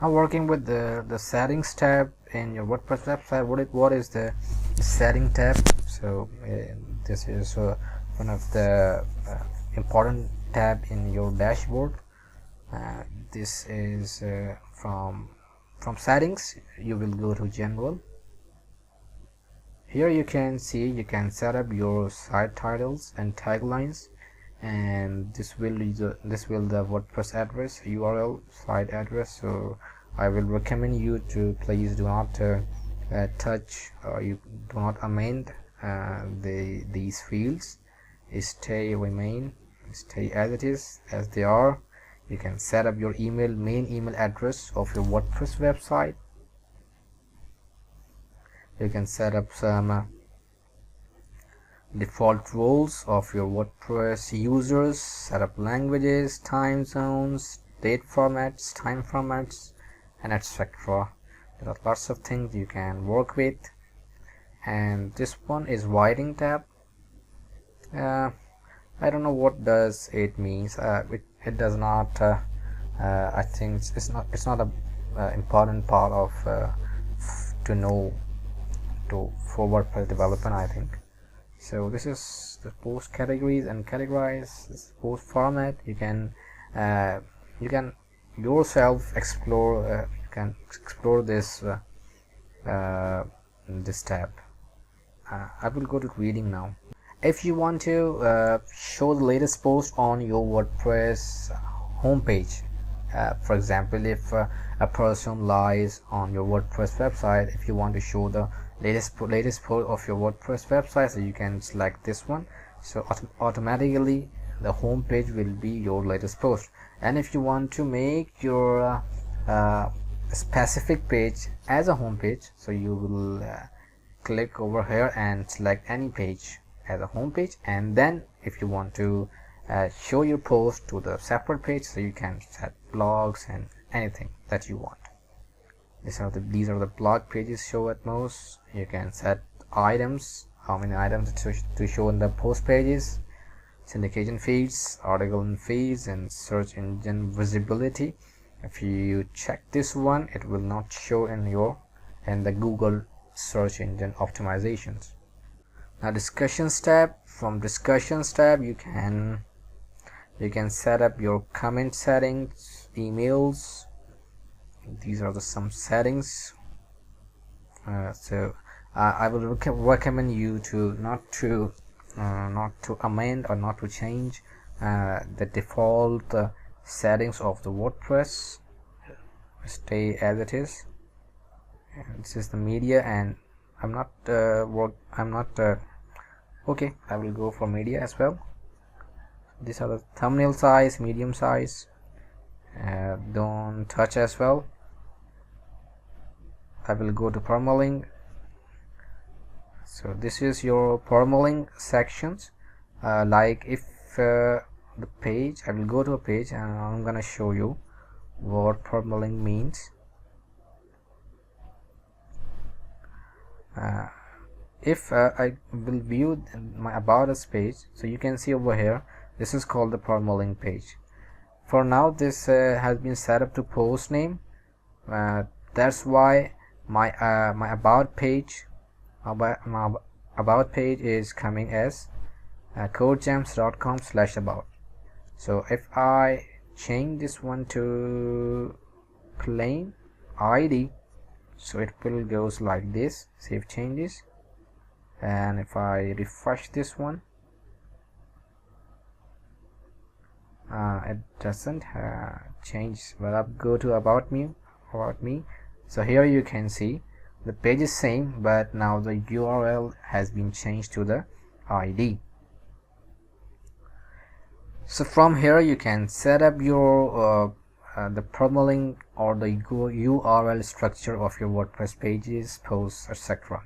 I'm working with the settings tab in your WordPress website. What is the setting tab? So this is one of the important tab in your dashboard. This is from settings. You will go to general. Here you can see you can set up your site titles and taglines, and this will the WordPress address, URL, site address. So I will recommend you to please do not touch, or you do not amend these fields. Stay as it is, as they are. You can set up your main email address of your WordPress website. You can set up some default roles of your WordPress users, set up languages, time zones, date formats, time formats, and etc. There are lots of things you can work with. And this one is writing tab. I don't know what does it means. It does not. I think it's not a important part of to know for WordPress development, I think. So this is the post categories and categorize. This is post format. You can yourself explore. You can explore this this tab. I will go to reading now. If you want to show the latest post on your WordPress homepage, for example, if a person lies on your WordPress website, if you want to show the latest post of your WordPress website, so you can select this one. So automatically the home page will be your latest post. And if you want to make your specific page as a home page, so you will click over here and select any page as a home page. And then if you want to show your post to the separate page, so you can set blogs and anything that you want. These are the blog pages show at most. You can set items, how many items to show in the post pages, syndication feeds, article and feeds, and search engine visibility. If you check this one, it will not show in the Google search engine optimizations. Now discussions tab. From discussions tab you can set up your comment settings, emails. These are some settings. So I will recommend you to not to amend or not to change the default settings of the WordPress. Stay as it is. And this is the media, and okay, I will go for media as well. These are the thumbnail size, medium size. Don't touch as well. I will go to permalink. So this is your permalink sections. Like if the page, I will go to a page and I'm gonna show you what permalink means. If I will view my about us page, so you can see over here, this is called the permalink page. For now this has been set up to post name. That's why my about page is coming as kodegems.com/about. So if I change this one to plain ID, so it will goes like this. Save changes, and if I refresh this one, it doesn't change. But I'll go to about me. So here you can see the page is same, but now the URL has been changed to the ID. So from here you can set up your the permalink or the URL structure of your WordPress pages, posts, etc.